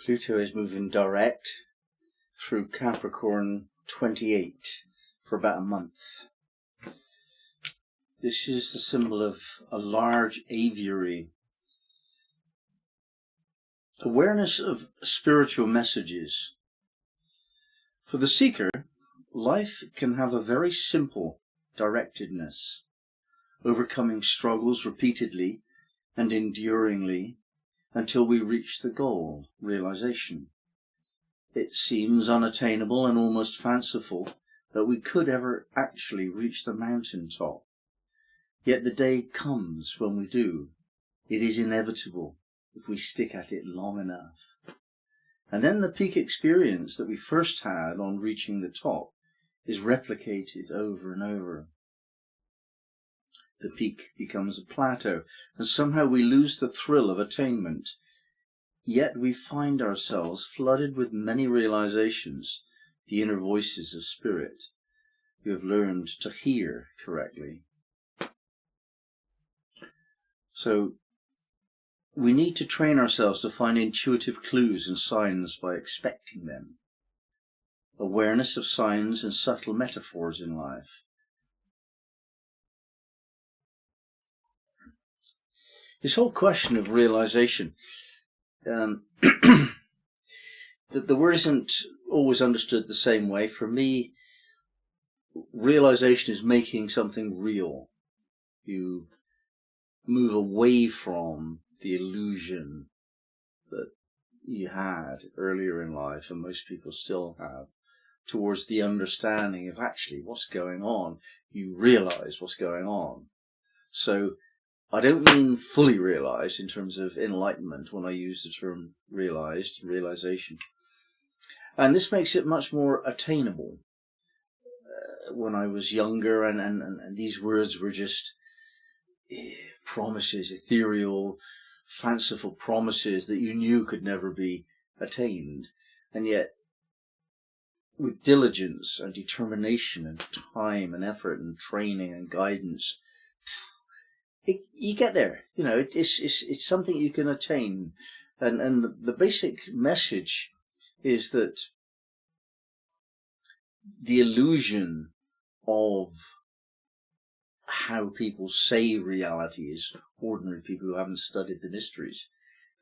Pluto is moving direct through Capricorn 28 for about a month. This is the symbol of a large aviary. Awareness of spiritual messages. For the seeker, life can have a very simple directedness, overcoming struggles repeatedly and enduringly until we reach the goal, realization. It seems unattainable and almost fanciful that we could ever actually reach the mountain top. Yet the day comes when we do. It is inevitable if we stick at it long enough. And then the peak experience that we first had on reaching the top is replicated over and over. The peak becomes a plateau, and somehow we lose the thrill of attainment. Yet we find ourselves flooded with many realizations, the inner voices of spirit, who have learned to hear correctly. So we need to train ourselves to find intuitive clues and signs by expecting them. Awareness of signs and subtle metaphors in life. This whole question of realization, the word isn't always understood the same way. For me, realization is making something real. You move away from the illusion that you had earlier in life, and most people still have, towards the understanding of actually what's going on. You realize what's going on. So I don't mean fully realized in terms of enlightenment when I use the term realization. And this makes it much more attainable. When I was younger and these words were just promises, ethereal, fanciful promises that you knew could never be attained. And yet, with diligence and determination and time and effort and training and guidance, you get there. You know, it's something you can attain. And the basic message is that the illusion of how people say reality is, ordinary people who haven't studied the mysteries,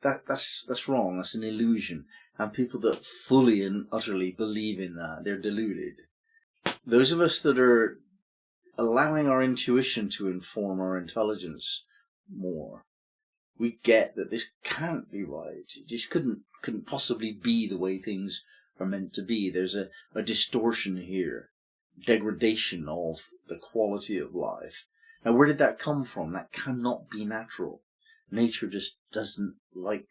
that's wrong. That's an illusion. And people that fully and utterly believe in that, they're deluded. Those of us that are allowing our intuition to inform our intelligence more, we get that this can't be right. It just couldn't possibly be the way things are meant to be. There's a distortion here, degradation of the quality of life. Now, where did that come from? That cannot be natural. Nature just doesn't like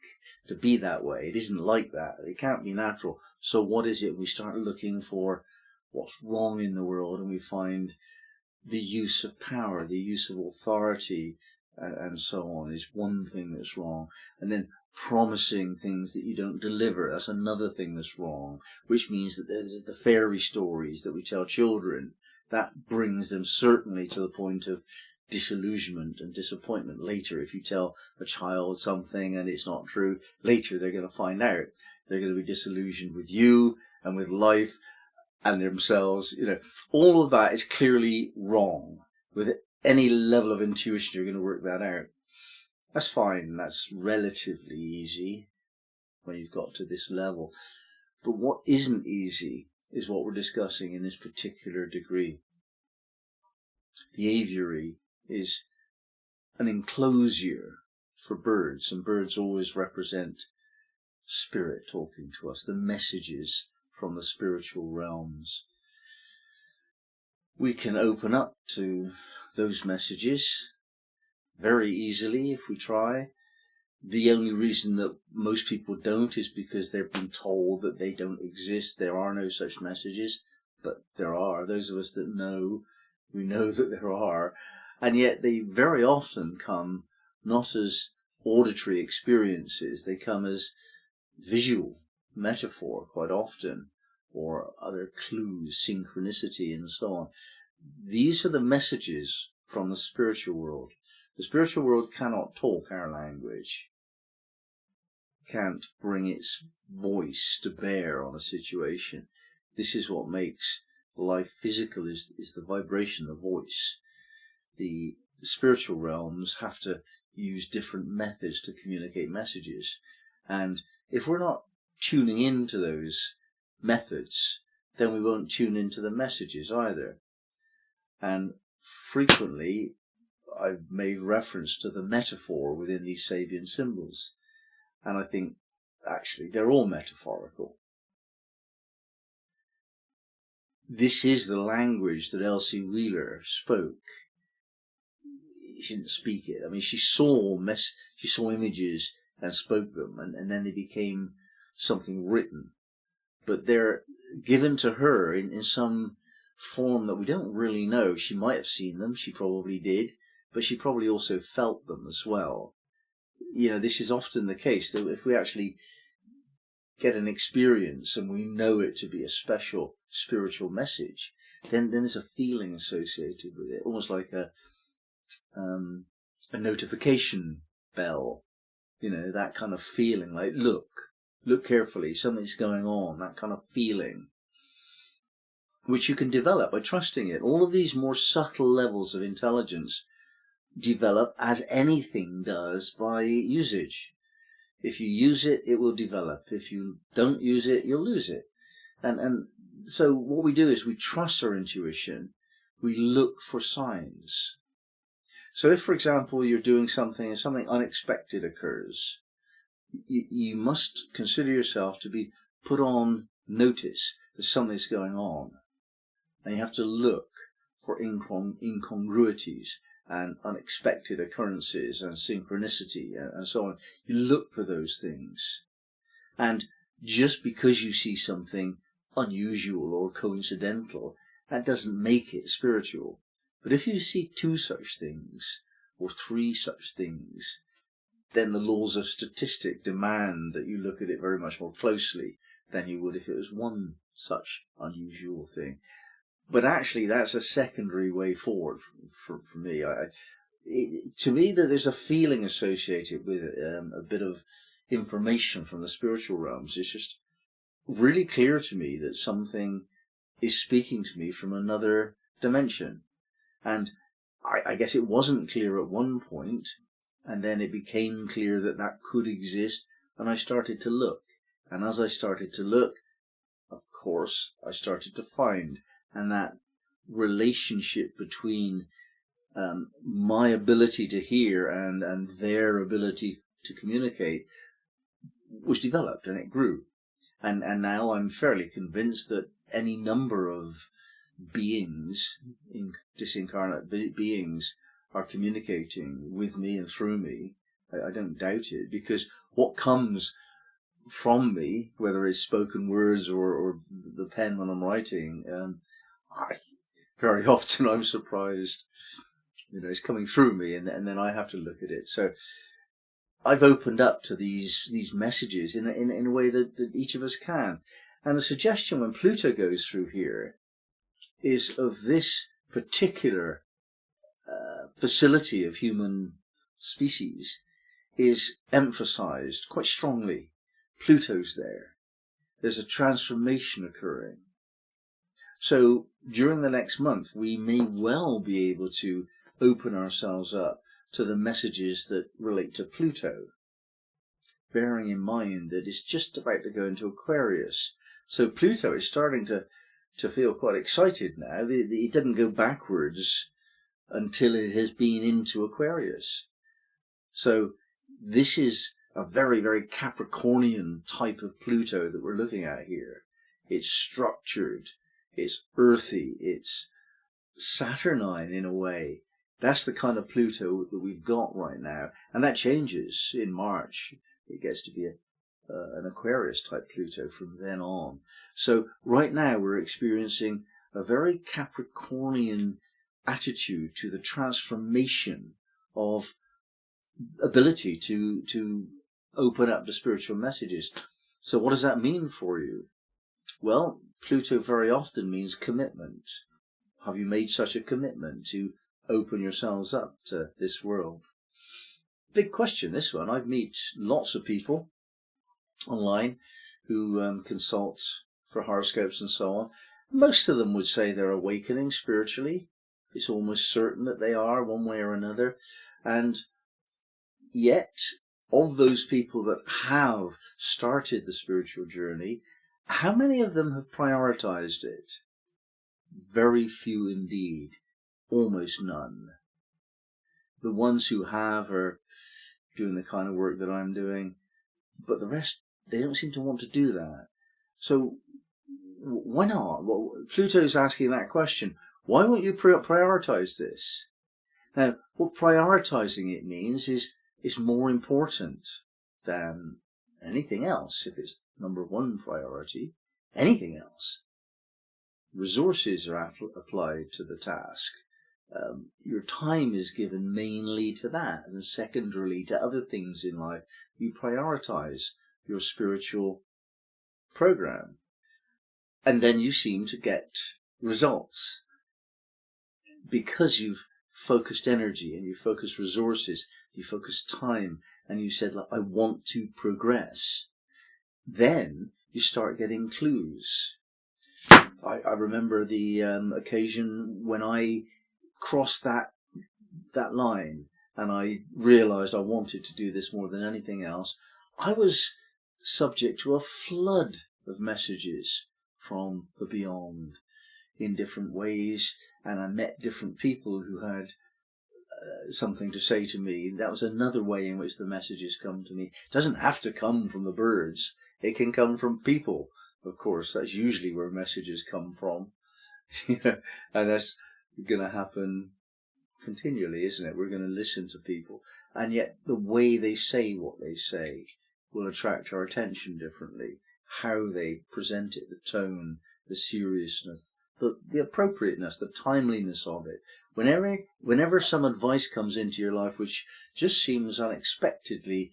to be that way. It isn't like that. It can't be natural. So what is it? We start looking for what's wrong in the world, and we find the use of power, the use of authority, and so on is one thing that's wrong. And then promising things that you don't deliver, that's another thing that's wrong, which means that there's the fairy stories that we tell children. That brings them certainly to the point of disillusionment and disappointment later. If you tell a child something and it's not true, later they're going to find out. They're going to be disillusioned with you and with life and themselves. You know, all of that is clearly wrong. With any level of intuition, you're going to work that out. That's fine. That's relatively easy when you've got to this level. But what isn't easy is what we're discussing in this particular degree. The aviary is an enclosure for birds, and birds always represent spirit talking to us, the messages from the spiritual realms. We can open up to those messages very easily if we try. The only reason that most people don't is because they've been told that they don't exist. There are no such messages, but there are. Those of us that know, we know that there are. And yet they very often come not as auditory experiences. They come as visual metaphor quite often, or other clues, synchronicity and so on. These are the messages from the spiritual world. The spiritual world cannot talk our language. can't bring its voice to bear on a situation. This is what makes life physical, is the vibration, the voice. The spiritual realms have to use different methods to communicate messages. And if we're not tuning into those methods, then we won't tune into the messages either. And frequently, I've made reference to the metaphor within these Sabian symbols. And I think, actually, they're all metaphorical. This is the language that Elsie Wheeler spoke. She didn't speak it. I mean, she saw images and spoke them, and then they became something written. But they're given to her in some form that we don't really know. She might have seen them, she probably did, but she probably also felt them as well. This is often the case, that if we actually get an experience and we know it to be a special spiritual message, then there's a feeling associated with it, almost like a notification bell, that kind of feeling, like look carefully, something's going on, that kind of feeling, which you can develop by trusting it. All of these more subtle levels of intelligence develop, as anything does, by usage. If you use it, it will develop. If you don't use it, you'll lose it. And so what we do is we trust our intuition. We look for signs. So if, for example, you're doing something and something unexpected occurs, you must consider yourself to be put on notice that something's going on. And you have to look for incongruities and unexpected occurrences and synchronicity and so on. You look for those things. And just because you see something unusual or coincidental, that doesn't make it spiritual. But if you see 2 such things or 3 such things, then the laws of statistic demand that you look at it very much more closely than you would if it was 1 such unusual thing. But actually, that's a secondary way forward for me. To me, that there's a feeling associated with it, a bit of information from the spiritual realms. It's just really clear to me that something is speaking to me from another dimension. And I guess it wasn't clear at one point, and then it became clear that that could exist, and I started to look. And as I started to look, of course, I started to find. And that relationship between my ability to hear and their ability to communicate was developed, and it grew. And now I'm fairly convinced that any number of beings, disincarnate beings, are communicating with me and through me. I don't doubt it, because what comes from me, whether it's spoken words or the pen when I'm writing, very often I'm surprised, it's coming through me, and then I have to look at it. So I've opened up to these messages in a way that each of us can. And the suggestion when Pluto goes through here is of this particular facility of human species is emphasized quite strongly. Pluto's there. There's a transformation occurring. So during the next month, we may well be able to open ourselves up to the messages that relate to Pluto, bearing in mind that it's just about to go into Aquarius. So Pluto is starting to feel quite excited now. It didn't go backwards until it has been into Aquarius. So this is a very, very Capricornian type of Pluto that we're looking at here. It's structured, it's earthy, it's Saturnine in a way. That's the kind of Pluto that we've got right now. And that changes in March. It gets to be an Aquarius type Pluto from then on. So right now we're experiencing a very Capricornian attitude to the transformation of ability to open up to spiritual messages. So what does that mean for you? Well, Pluto very often means commitment. Have you made such a commitment to open yourselves up to this world? Big question, this one. I've met lots of people online who consult for horoscopes and so on. Most of them would say they're awakening spiritually. It's almost certain that they are, one way or another. And yet, of those people that have started the spiritual journey, how many of them have prioritized it? Very few indeed. Almost none. The ones who have are doing the kind of work that I'm doing, but the rest, they don't seem to want to do that. So why not? Well, Pluto's asking that question. Why won't you prioritize this? Now, what prioritizing it means is more important than anything else. If it's number one priority, anything else. Resources are applied to the task. Your time is given mainly to that, and secondarily to other things in life. You prioritize your spiritual program, and then you seem to get results because you've focused energy and you focused resources, you focused time, and you said, look, I want to progress. Then you start getting clues. I remember the occasion when I crossed that line and I realized I wanted to do this more than anything else. I was subject to a flood of messages from the beyond in different ways, and I met different people who had something to say to me. That was another way in which the messages come to me. It doesn't have to come from the birds. It can come from people. Of course, that's usually where messages come from. And that's going to happen continually, isn't it? We're going to listen to people. And yet the way they say what they say will attract our attention differently. How they present it, the tone, the seriousness, the appropriateness, the timeliness of it. Whenever some advice comes into your life which just seems unexpectedly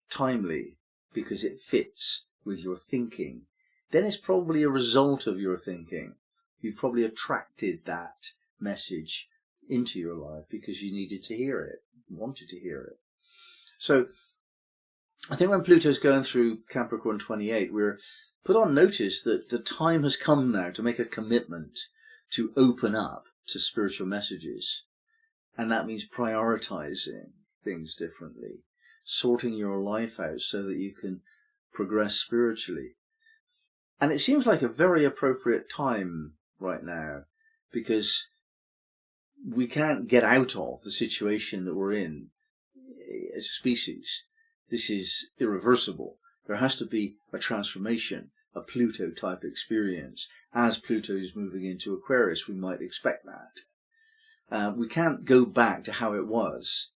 timely because it fits with your thinking, then it's probably a result of your thinking. You've probably attracted that message into your life because you needed to hear it, wanted to hear it. So I think when Pluto's going through Capricorn 28, we're put on notice that the time has come now to make a commitment to open up to spiritual messages. And that means prioritizing things differently, sorting your life out so that you can progress spiritually. And it seems like a very appropriate time right now, because we can't get out of the situation that we're in as a species. This is irreversible. There has to be a transformation, a Pluto type experience. As Pluto is moving into Aquarius, we might expect that. We can't go back to how it was.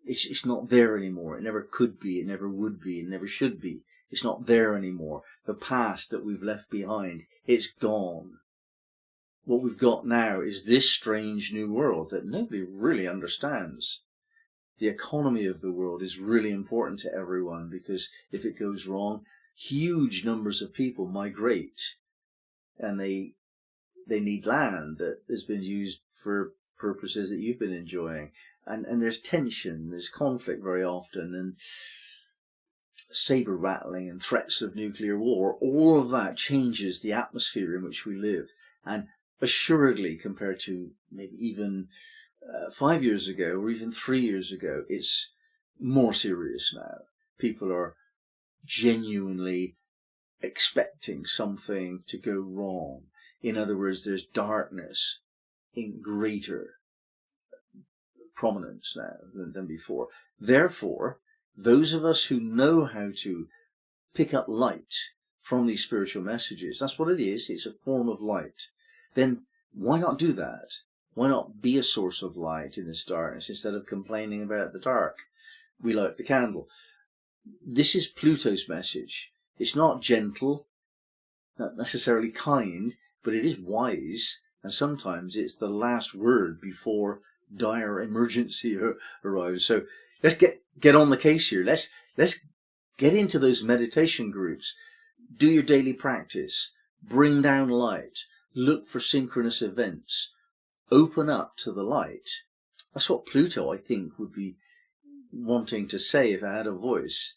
It's not there anymore. It never could be. It never would be. It never should be. It's not there anymore. The past that we've left behind, it's gone. What we've got now is this strange new world that nobody really understands. The economy of the world is really important to everyone, because if it goes wrong, huge numbers of people migrate, and they need land that has been used for purposes that you've been enjoying. And there's tension, there's conflict very often, and saber rattling and threats of nuclear war. All of that changes the atmosphere in which we live. And assuredly, compared to maybe even 5 years ago or even 3 years ago, it's more serious now. People are genuinely expecting something to go wrong. In other words, there's darkness in greater prominence now than before. Therefore, those of us who know how to pick up light from these spiritual messages, that's what it is, it's a form of light, then why not do that? Why not be a source of light in this darkness instead of complaining about the dark? We light the candle. This is Pluto's message. It's not gentle, not necessarily kind, but it is wise, and sometimes it's the last word before dire emergency arrives. So let's get on the case here. Let's get into those meditation groups. Do your daily practice. Bring down light. Look for synchronous events. Open up to the light. That's what Pluto, I think, would be wanting to say if I had a voice.